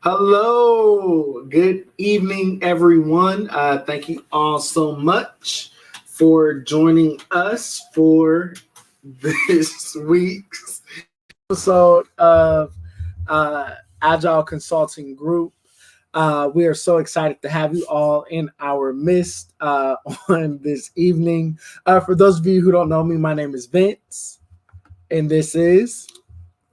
Hello, good evening, everyone. Thank you all so much for joining us for this week's episode of Agile Consulting Group. We are so excited to have you all in our midst on this evening. For those of you who don't know me, my name is Vince, and this is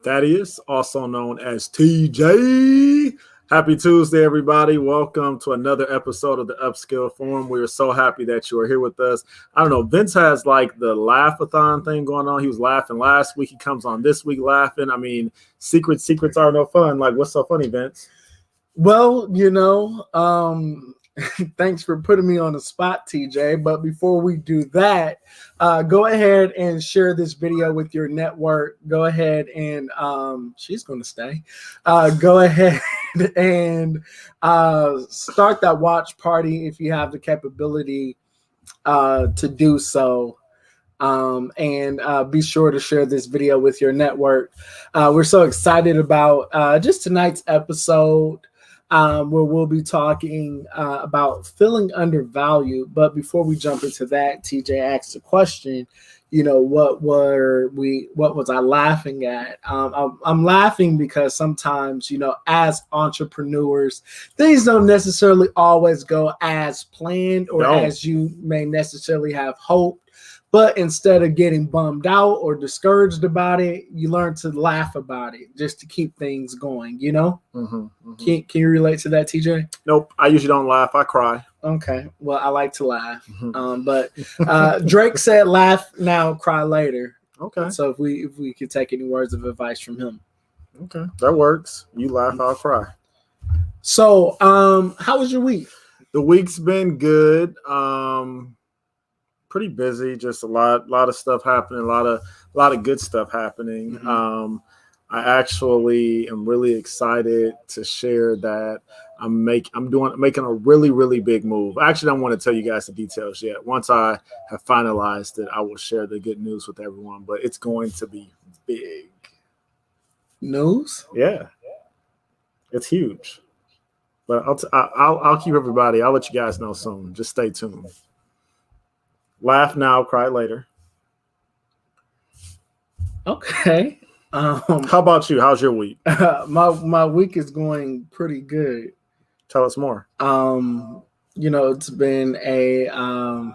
Thaddeus, also known as TJ. Happy Tuesday, everybody. Welcome to another episode of the Upskill Forum. We are so happy that you are here with us. I don't know, Vince has like the laugh-a-thon thing going on. He was laughing last week. He comes on this week laughing. I mean, secrets are no fun. Like, what's so funny, Vince? Well, thanks for putting me on the spot, TJ. But before we do that, go ahead and share this video with your network. Go ahead and she's going to stay. Go ahead and start that watch party if you have the capability to do so. And be sure to share this video with your network. We're so excited about just tonight's episode. Where we'll be talking about feeling undervalued. But before we jump into that, TJ asked a question. What was I laughing at? I'm laughing because sometimes, as entrepreneurs, things don't necessarily always go as planned or as you may necessarily have hoped. But instead of getting bummed out or discouraged about it, you learn to laugh about it just to keep things going, Can you relate to that, TJ? Nope. I usually don't laugh. I cry. Okay. Well, I like to laugh. But Drake said laugh now, cry later. Okay. So if we could take any words of advice from him. Okay. That works. You laugh, I'll cry. So how was your week? The week's been good. Pretty busy, just a lot of stuff happening, a lot of good stuff happening. Mm-hmm. I actually am really excited to share that I'm making a really, really big move. I actually don't want to tell you guys the details yet. Once I have finalized it, I will share the good news with everyone, but it's going to be big. News? Yeah. It's huge. But I'll keep everybody. I'll let you guys know soon. Just stay tuned. Laugh now, cry later. Okay. How about you? How's your week? My week is going pretty good. Tell us more. It's been a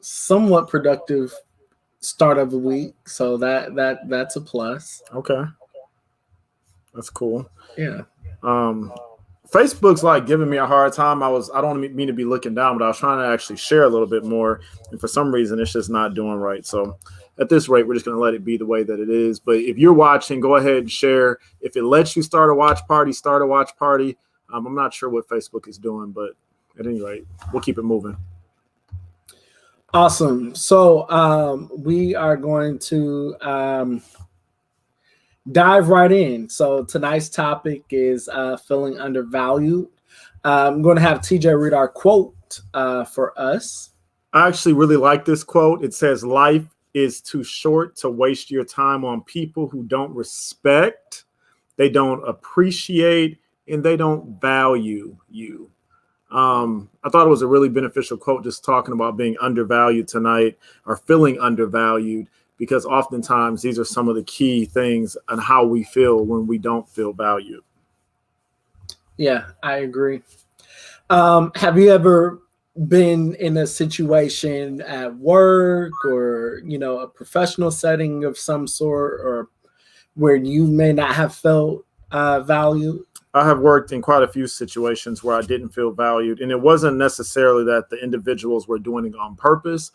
somewhat productive start of the week, so that's a plus. Okay. That's cool. Yeah. Facebook's like giving me a hard time. I don't mean to be looking down, but I was trying to actually share a little bit more. And for some reason, it's just not doing right. So at this rate, we're just going to let it be the way that it is. But if you're watching, go ahead and share. If it lets you start a watch party, start a watch party. I'm not sure what Facebook is doing, but at any rate, we'll keep it moving. Awesome. So we are going to dive right in. So tonight's topic is feeling undervalued. I'm going to have TJ read our quote for us. I actually really like this quote. It says, "Life is too short to waste your time on people who don't respect, they don't appreciate, and they don't value you." I thought it was a really beneficial quote, just talking about being undervalued tonight or feeling undervalued. Because oftentimes these are some of the key things on how we feel when we don't feel valued. Yeah, I agree. Have you ever been in a situation at work or, a professional setting of some sort, or where you may not have felt valued? I have worked in quite a few situations where I didn't feel valued, and it wasn't necessarily that the individuals were doing it on purpose.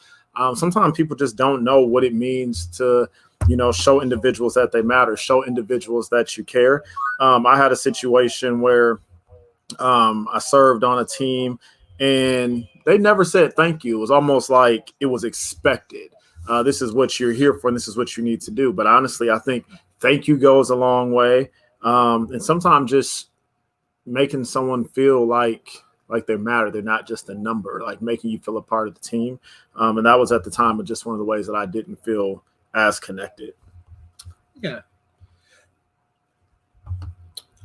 Sometimes people just don't know what it means to, show individuals that they matter, show individuals that you care. I had a situation where I served on a team and they never said thank you. It was almost like it was expected. This is what you're here for, and this is what you need to do. But honestly, I think thank you goes a long way. And sometimes just making someone feel like they matter. They're not just a number, like making you feel a part of the team. And that was at the time just one of the ways that I didn't feel as connected. Yeah.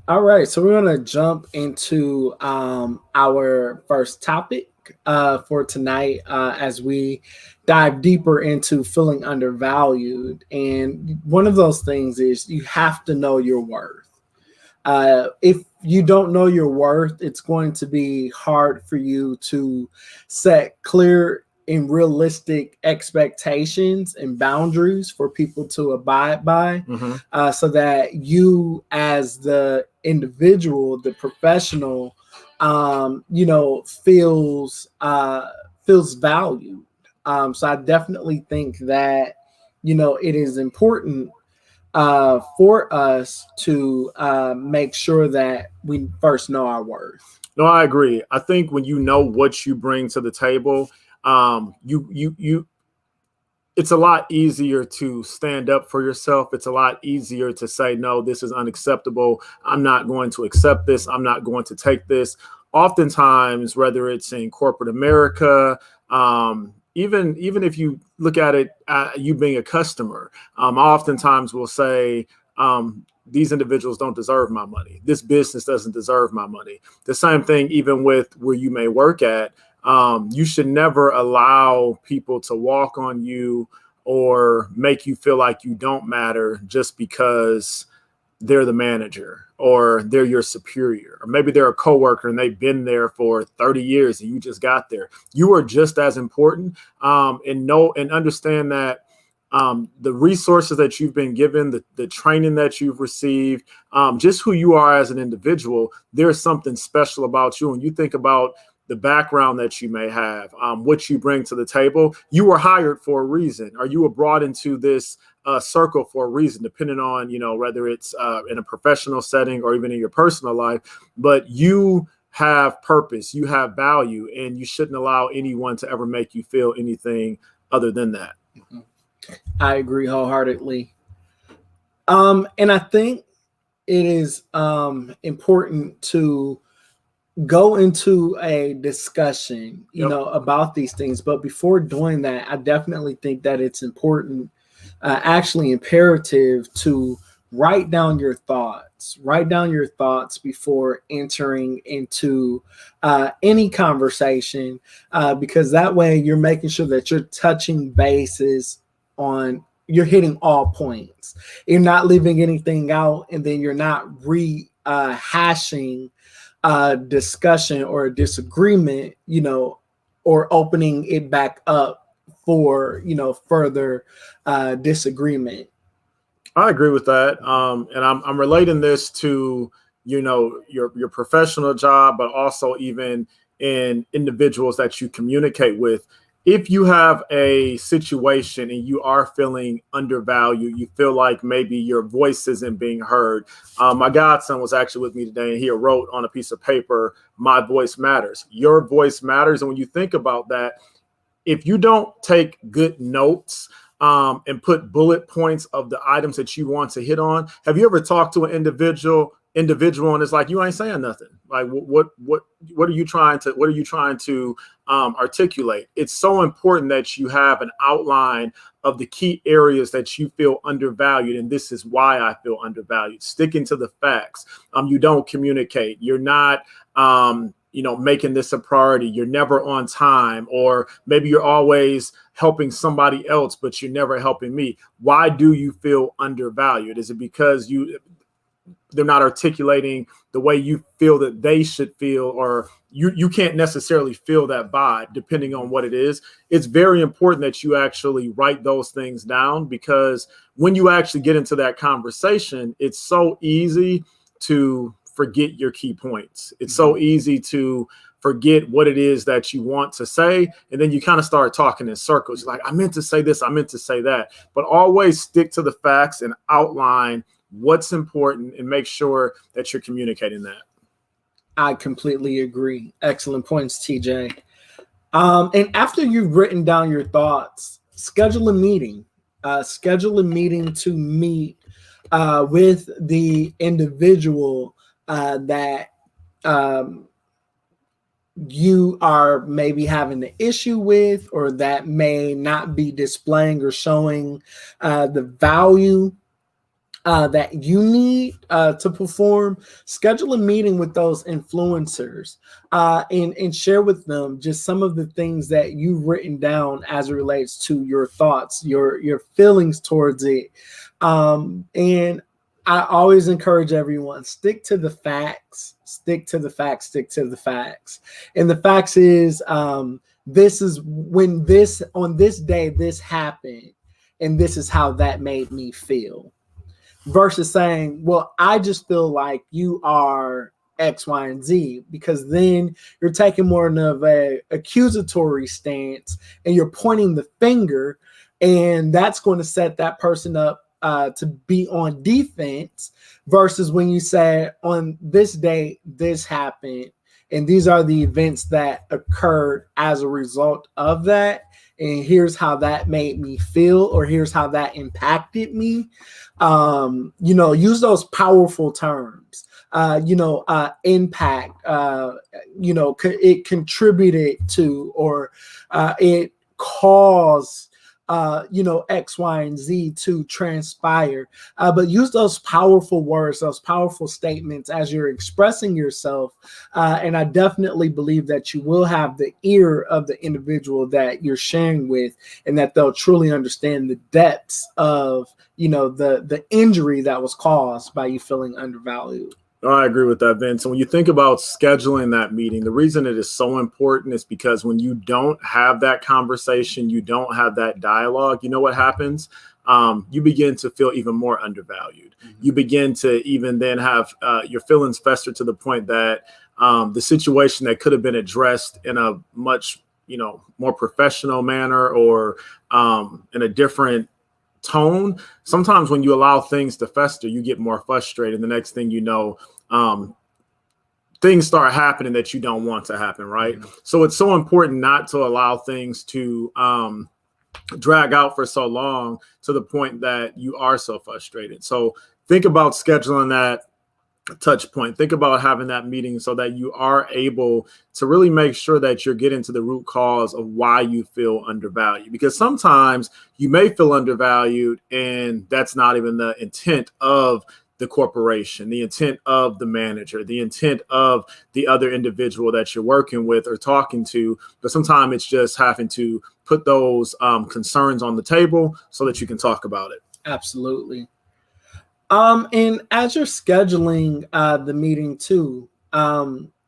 All right, so we're going to jump into our first topic for tonight as we dive deeper into feeling undervalued. And one of those things is you have to know your worth. If you don't know your worth, it's going to be hard for you to set clear and realistic expectations and boundaries for people to abide by, so that you, as the individual, the professional, feels valued. So I definitely think that it is important for us to make sure that we first know our worth. No, I agree. I think when you know what you bring to the table, you it's a lot easier to stand up for yourself. It's a lot easier to say, no, this is unacceptable. I'm not going to accept this. I'm not going to take this. Oftentimes, whether it's in corporate America, even if you look at it, you being a customer, I oftentimes will say, these individuals don't deserve my money. This business doesn't deserve my money. The same thing, even with where you may work at. You should never allow people to walk on you or make you feel like you don't matter just because they're the manager or they're your superior, or maybe they're a coworker and they've been there for 30 years and you just got there. You are just as important, and understand that the resources that you've been given, the training that you've received, just who you are as an individual, there's something special about you. And you think about the background that you may have, what you bring to the table. You were hired for a reason, or you were brought into this circle for a reason, depending on, whether it's in a professional setting or even in your personal life. But you have purpose, you have value, and you shouldn't allow anyone to ever make you feel anything other than that. I agree wholeheartedly. And I think it is important to go into a discussion, about these things. But before doing that, I definitely think that it's important, actually imperative, to write down your thoughts. Write down your thoughts before entering into any conversation, because that way you're making sure that you're touching bases you're hitting all points. You're not leaving anything out, and then you're not rehashing discussion or a disagreement, or opening it back up for, further disagreement. I agree with that. And I'm relating this to, your professional job, but also even in individuals that you communicate with. If you have a situation and you are feeling undervalued, you feel like maybe your voice isn't being heard. My godson was actually with me today, and he wrote on a piece of paper, "My voice matters." Your voice matters. And when you think about that, if you don't take good notes and put bullet points of the items that you want to hit on, have you ever talked to an individual and it's like, you ain't saying nothing? Like, what are you trying to articulate? It's so important that you have an outline of the key areas that you feel undervalued, and this is why I feel undervalued. Sticking to the facts. You don't communicate. You're not making this a priority. You're never on time, or maybe you're always helping somebody else, but you're never helping me. Why do you feel undervalued? Is it because they're not articulating the way you feel that they should feel, or you can't necessarily feel that vibe, depending on what it is? It's very important that you actually write those things down, because when you actually get into that conversation, it's so easy to forget your key points. It's so easy to forget what it is that you want to say. And then you kind of start talking in circles. Like, I meant to say this, I meant to say that. But always stick to the facts and outline what's important, and make sure that you're communicating that. I completely agree. Excellent points, TJ. And after you've written down your thoughts, schedule a meeting. Schedule a meeting to meet with the individual that you are maybe having an issue with, or that may not be displaying or showing the value that you need to perform, schedule a meeting with those influencers and share with them just some of the things that you've written down as it relates to your thoughts, your feelings towards it. And I always encourage everyone, stick to the facts, stick to the facts, stick to the facts. And the facts is this is when this on this day this happened, and this is how that made me feel, versus saying, well, I just feel like you are X, Y, and Z, because then you're taking more of a accusatory stance and you're pointing the finger, and that's going to set that person up to be on defense, versus when you say, on this day, this happened, and these are the events that occurred as a result of that, and here's how that made me feel, or here's how that impacted me. Use those powerful terms. Impact, it contributed to, or it caused, X, Y, and Z to transpire. But use those powerful words, those powerful statements as you're expressing yourself. And I definitely believe that you will have the ear of the individual that you're sharing with, and that they'll truly understand the depths of, the injury that was caused by you feeling undervalued. Oh, I agree with that, Vince. And when you think about scheduling that meeting, the reason it is so important is because when you don't have that conversation, you don't have that dialogue, you know what happens? You begin to feel even more undervalued. Mm-hmm. You begin to even then have your feelings fester to the point that the situation that could have been addressed in a much, more professional manner, or in a different tone. Sometimes when you allow things to fester, you get more frustrated. The next thing you know, things start happening that you don't want to happen, right? Mm-hmm. So it's so important not to allow things to drag out for so long to the point that you are so frustrated. So think about scheduling that touch point. Think about having that meeting so that you are able to really make sure that you're getting to the root cause of why you feel undervalued. Because sometimes you may feel undervalued, and that's not even the intent of the corporation, the intent of the manager, the intent of the other individual that you're working with or talking to. But sometimes it's just having to put those concerns on the table so that you can talk about it. Absolutely. And as you're scheduling the meeting too,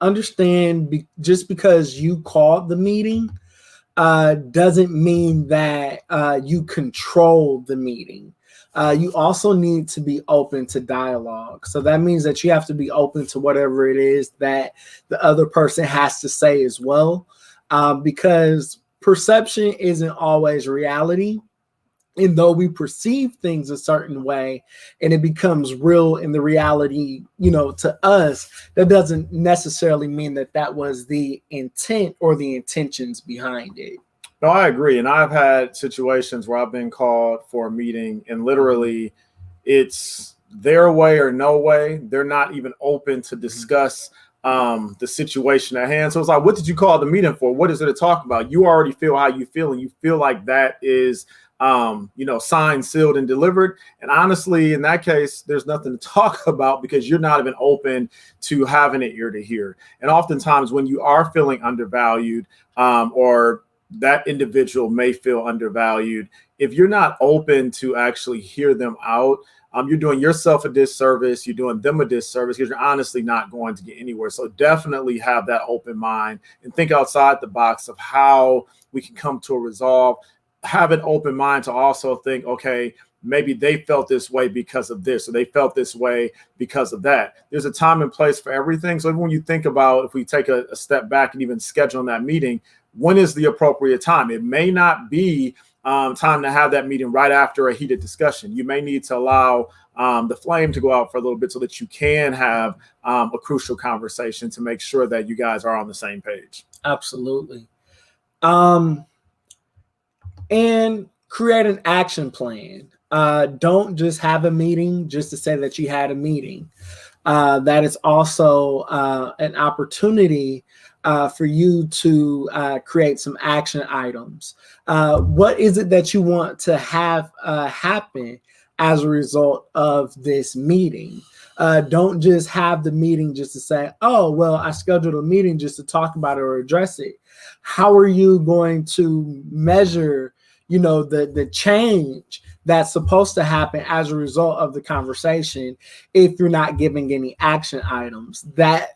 understand just because you called the meeting doesn't mean that you control the meeting. You also need to be open to dialogue. So that means that you have to be open to whatever it is that the other person has to say as well, because perception isn't always reality. And though we perceive things a certain way and it becomes real in the reality, to us, that doesn't necessarily mean that that was the intent or the intentions behind it. No, I agree. And I've had situations where I've been called for a meeting, and literally it's their way or no way. They're not even open to discuss the situation at hand. So it's like, what did you call the meeting for? What is it to talk about? You already feel how you feel, and you feel like that is signed, sealed, and delivered. And honestly, in that case, there's nothing to talk about, because you're not even open to having an ear to hear. And oftentimes when you are feeling undervalued, or that individual may feel undervalued, if you're not open to actually hear them out, you're doing yourself a disservice, you're doing them a disservice, because you're honestly not going to get anywhere. So definitely have that open mind and think outside the box of how we can come to a resolve. Have an open mind to also think, okay, maybe they felt this way because of this, or they felt this way because of that. There's a time and place for everything. So even when you think about, if we take a step back and even scheduling that meeting, when is the appropriate time? It may not be time to have that meeting right after a heated discussion. You may need to allow the flame to go out for a little bit so that you can have a crucial conversation to make sure that you guys are on the same page. Absolutely. And create an action plan. Don't just have a meeting just to say that you had a meeting. That is also an opportunity for you to create some action items. What is it that you want to have happen as a result of this meeting. Don't just have the meeting just to say, oh, well, I scheduled a meeting just to talk about it or address it. How are you going to measure, the change that's supposed to happen as a result of the conversation if you're not giving any action items? That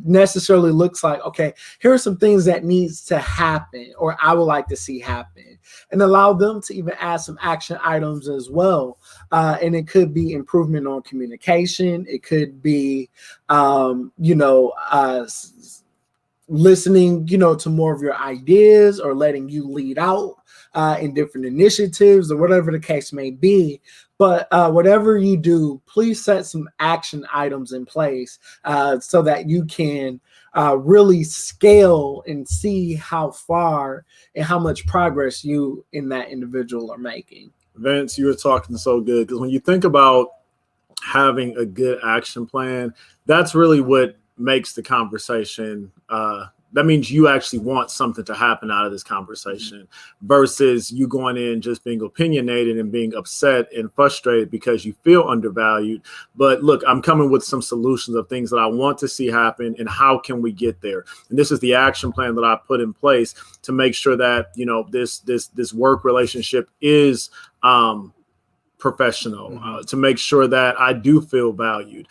necessarily looks like, okay, here are some things that needs to happen or I would like to see happen, and allow them to even add some action items as well. And it could be improvement on communication. It could be, listening, to more of your ideas or letting you lead out in different initiatives or whatever the case may be. But whatever you do, please set some action items in place so that you can really scale and see how far and how much progress you and that individual are making. Vince, you were talking so good, because when you think about having a good action plan, that's really what makes the conversation that means you actually want something to happen out of this conversation versus you going in just being opinionated and being upset and frustrated because you feel undervalued. But look, I'm coming with some solutions of things that I want to see happen and how can we get there. And this is the action plan that I put in place to make sure that, this work relationship is professional, to make sure that I do feel valued.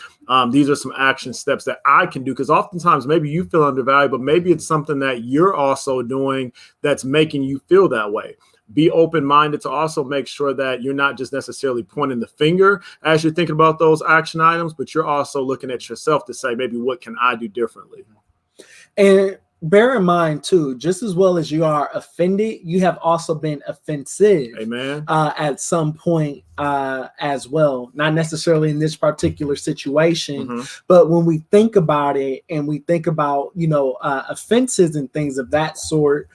These are some action steps that I can do, because oftentimes maybe you feel undervalued, but maybe it's something that you're also doing that's making you feel that way. Be open-minded to also make sure that you're not just necessarily pointing the finger as you're thinking about those action items, but you're also looking at yourself to say, maybe what can I do differently? And bear in mind, too, just as well as you are offended, you have also been offensive. Amen. At some point as well. Not necessarily in this particular situation, but when we think about it and we think about, offenses and things of that sort,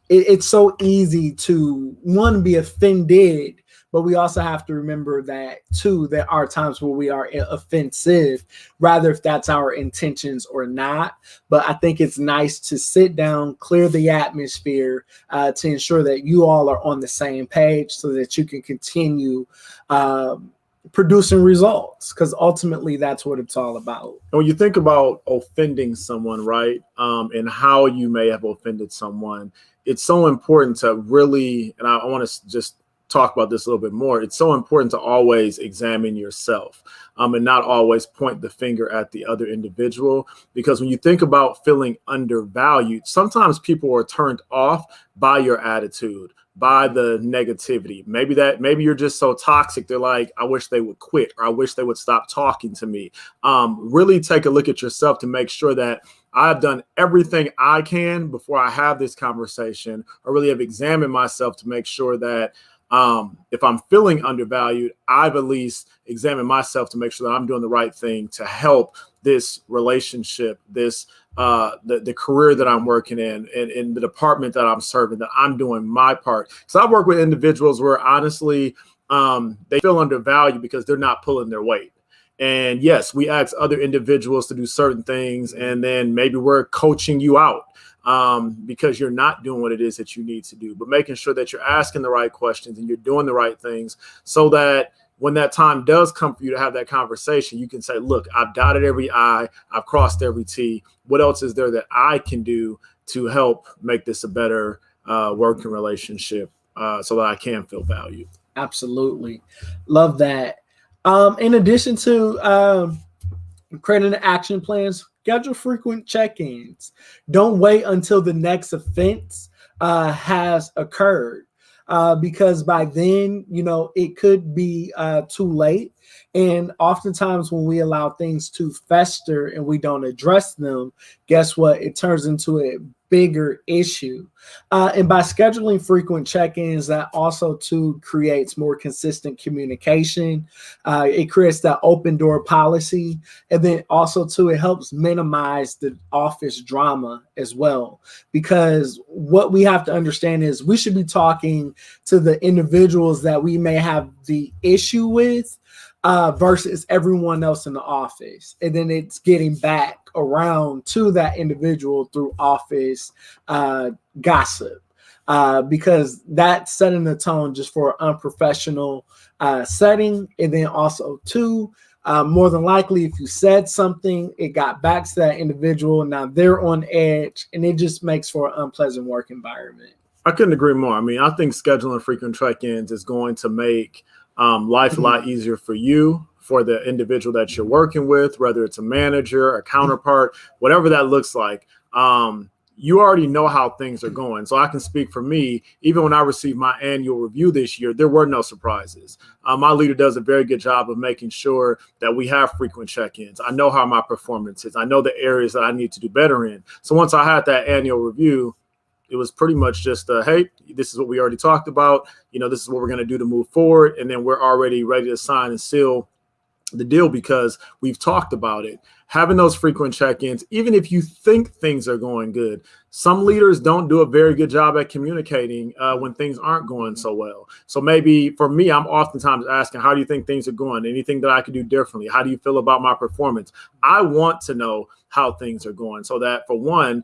it's so easy to, one, be offended. But we also have to remember that, too, there are times where we are offensive, rather if that's our intentions or not. But I think it's nice to sit down, clear the atmosphere to ensure that you all are on the same page so that you can continue producing results, because ultimately that's what it's all about. And when you think about offending someone, right, and how you may have offended someone, it's so important to really, and I want to just talk about this a little bit more. It's so important to always examine yourself and not always point the finger at the other individual, because when you think about feeling undervalued, sometimes people are turned off by your attitude, by the negativity. Maybe you're just so toxic. They're like, I wish they would quit, or I wish they would stop talking to me. Really take a look at yourself to make sure that I've done everything I can before I have this conversation, or really have examined myself to make sure that if I'm feeling undervalued, I've at least examined myself to make sure that I'm doing the right thing to help this relationship, this the career that I'm working in the department that I'm serving, that I'm doing my part. So I work with individuals where honestly they feel undervalued because they're not pulling their weight. And yes, we ask other individuals to do certain things, and then maybe we're coaching you out because you're not doing what it is that you need to do, but making sure that you're asking the right questions and you're doing the right things so that when that time does come for you to have that conversation, you can say, look, I've dotted every I, I've crossed every T. What else is there that I can do to help make this a better working relationship so that I can feel valued? Absolutely. Love that. In addition to creating action plans, schedule frequent check-ins. Don't wait until the next offense has occurred, because by then, it could be too late. And oftentimes when we allow things to fester and we don't address them, guess what? It turns into a bigger issue. And by scheduling frequent check-ins, that also too creates more consistent communication. It creates that open door policy. And then also too, it helps minimize the office drama as well. Because what we have to understand is we should be talking to the individuals that we may have the issue with versus everyone else in the office. And then it's getting back around to that individual through office gossip. because that's setting the tone just for unprofessional setting. And then also, too, more than likely, if you said something, it got back to that individual. Now they're on edge, and it just makes for an unpleasant work environment. I couldn't agree more. I mean, I think scheduling frequent check-ins is going to make life a lot easier for you, for the individual that you're working with, whether it's a manager, a counterpart, whatever that looks like. You already know how things are going. So I can speak for me. Even when I received my annual review this year, there were no surprises. My leader does a very good job of making sure that we have frequent check-ins. I know how my performance is. I know the areas that I need to do better in. So once I had that annual review, it was pretty much just, hey, this is what we already talked about. This is what we're going to do to move forward. And then we're already ready to sign and seal the deal because we've talked about it. Having those frequent check-ins, even if you think things are going good, some leaders don't do a very good job at communicating when things aren't going so well. So maybe for me, I'm oftentimes asking, how do you think things are going? Anything that I could do differently? How do you feel about my performance? I want to know how things are going so that, for one,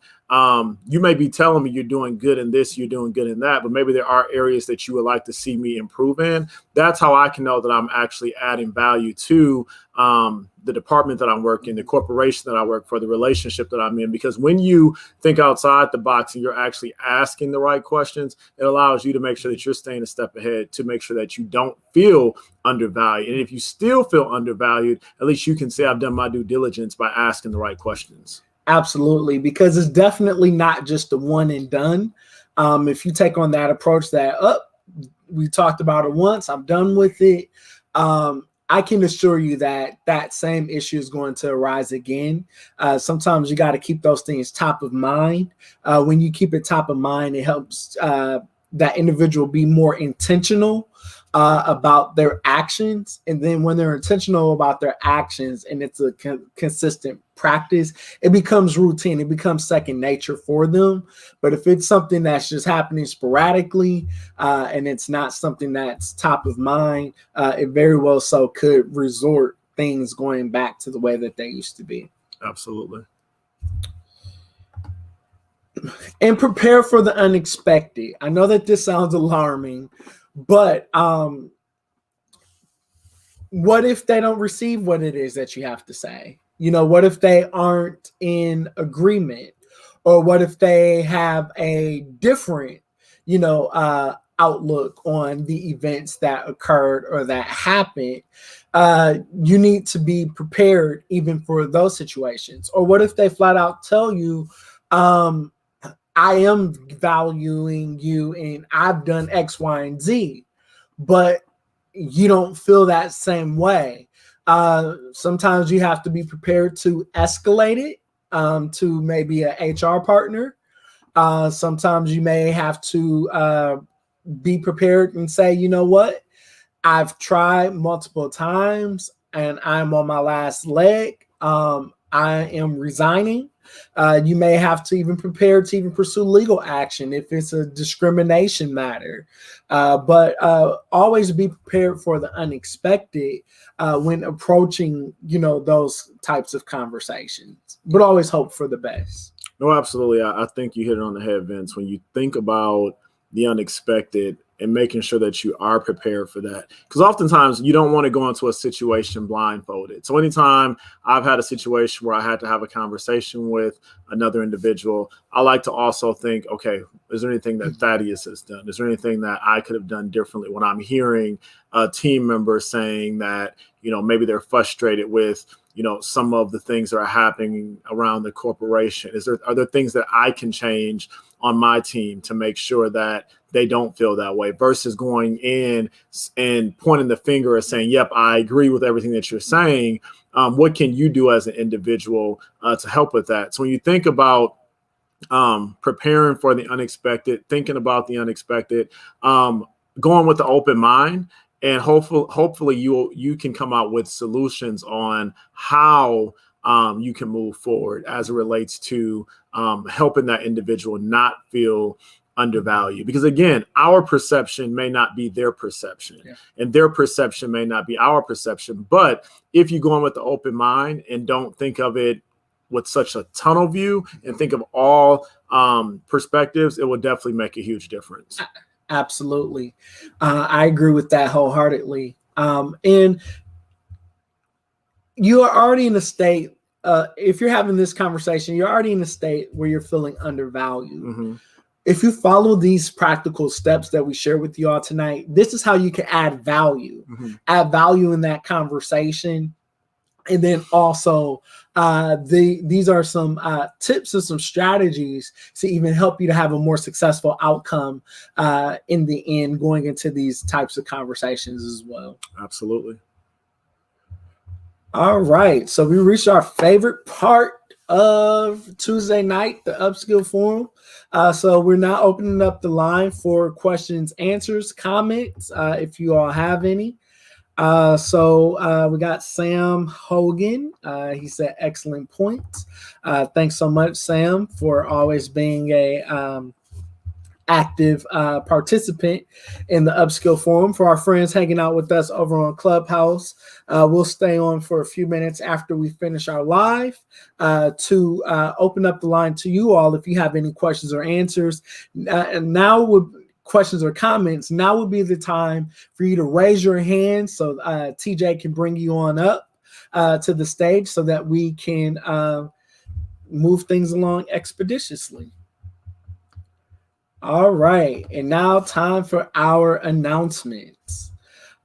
you may be telling me you're doing good in this, you're doing good in that, but maybe there are areas that you would like to see me improve in. That's how I can know that I'm actually adding value to the department that I'm working, the corporation that I work for, the relationship that I'm in. Because when you think outside the box and you're actually asking the right questions, it allows you to make sure that you're staying a step ahead, to make sure that you don't feel undervalued. And if you still feel undervalued, at least you can say I've done my due diligence by asking the right questions. Absolutely, because it's definitely not just the one and done. If you take on that approach that, we talked about it once, I'm done with it, I can assure you that that same issue is going to arise again. Sometimes you got to keep those things top of mind. When you keep it top of mind, it helps that individual be more intentional about their actions. And then when they're intentional about their actions and it's a consistent practice, it becomes routine. It becomes second nature for them. But if it's something that's just happening sporadically and it's not something that's top of mind, it very well so could resort things going back to the way that they used to be. Absolutely. And prepare for the unexpected. I know that this sounds alarming, but what if they don't receive what it is that you have to say? What if they aren't in agreement? Or what if they have a different, outlook on the events that occurred or that happened? You need to be prepared even for those situations. Or what if they flat out tell you, I am valuing you and I've done X, Y, and Z, but you don't feel that same way. Sometimes you have to be prepared to escalate it to maybe an HR partner. Sometimes you may have to be prepared and say, you know what? I've tried multiple times and I'm on my last leg. I am resigning. You may have to even prepare to even pursue legal action if it's a discrimination matter. But always be prepared for the unexpected when approaching, those types of conversations. But always hope for the best. No, absolutely. I think you hit it on the head, Vince. When you think about the unexpected and making sure that you are prepared for that. Because oftentimes you don't want to go into a situation blindfolded. So anytime I've had a situation where I had to have a conversation with another individual, I like to also think, okay, is there anything that Thaddeus has done? Is there anything that I could have done differently? When I'm hearing a team member saying that, maybe they're frustrated with, some of the things that are happening around the corporation, are there things that I can change on my team to make sure that they don't feel that way, versus going in and pointing the finger and saying, yep, I agree with everything that you're saying. What can you do as an individual to help with that? So when you think about preparing for the unexpected, thinking about the unexpected, going with the open mind, and hopefully you can come out with solutions on how you can move forward as it relates to helping that individual not feel undervalued. Because again, our perception may not be their perception, and their perception may not be our perception. But if you go in with the open mind and don't think of it with such a tunnel view and think of all perspectives, it would definitely make a huge difference. Absolutely. I agree with that wholeheartedly. And you are already in a state, if you're having this conversation, you're already in a state where you're feeling undervalued. Mm-hmm. If you follow these practical steps that we share with you all tonight, this is how you can add value, add value in that conversation. And then also, these are some tips and some strategies to even help you to have a more successful outcome in the end, going into these types of conversations as well. Absolutely. All right. So we reached our favorite part of Tuesday night, the Upskill Forum. So we're now opening up the line for questions, answers, comments, if you all have any. So we got Sam Hogan. He said, excellent points. Thanks so much, Sam, for always being a active participant in the Upskill Forum. For our friends hanging out with us over on Clubhouse, we'll stay on for a few minutes after we finish our live to open up the line to you all if you have any questions or answers. And now would questions or comments, now would be the time for you to raise your hand so TJ can bring you on up to the stage so that we can move things along expeditiously. All right, and now time for our announcements.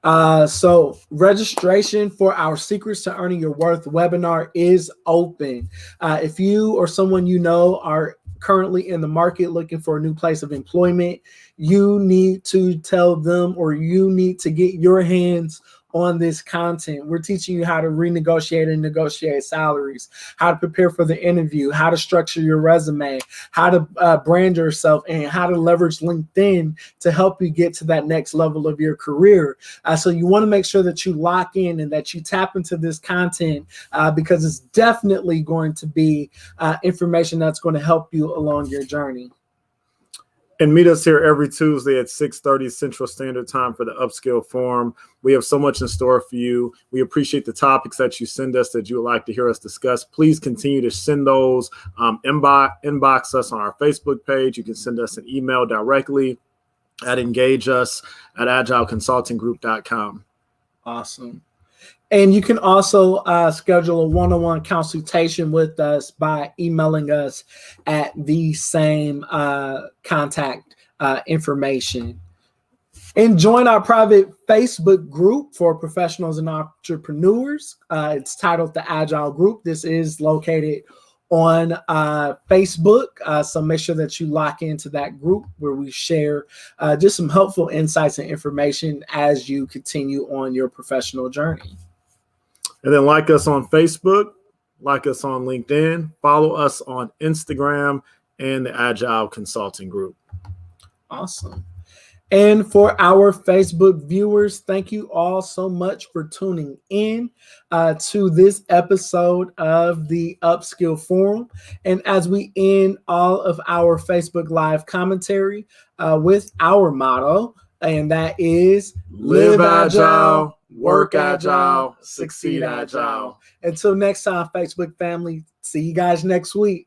So registration for our Secrets to Earning Your Worth webinar is open. If you or someone you know are currently in the market looking for a new place of employment, you need to tell them, or you need to get your hands on this content. We're teaching you how to renegotiate and negotiate salaries, how to prepare for the interview, how to structure your resume, how to brand yourself, and how to leverage LinkedIn to help you get to that next level of your career. So you want to make sure that you lock in and that you tap into this content because it's definitely going to be information that's going to help you along your journey. And meet us here every Tuesday at 6:30 Central Standard Time for the Upskill Forum. We have so much in store for you. We appreciate the topics that you send us that you would like to hear us discuss. Please continue to send those. Inbox us on our Facebook page. You can send us an email directly at engageus@agileconsultinggroup.com. Awesome. And you can also schedule a one-on-one consultation with us by emailing us at the same contact information. And join our private Facebook group for professionals and entrepreneurs. It's titled the Agile Group. This is located on Facebook. So make sure that you lock into that group where we share just some helpful insights and information as you continue on your professional journey. And then like us on Facebook, like us on LinkedIn, follow us on Instagram and the Agile Consulting Group. Awesome. And for our Facebook viewers, thank you all so much for tuning in to this episode of the Upskill Forum. And as we end all of our Facebook Live commentary with our motto, and that is live agile, work agile, succeed agile. Until next time, Facebook family, see you guys next week.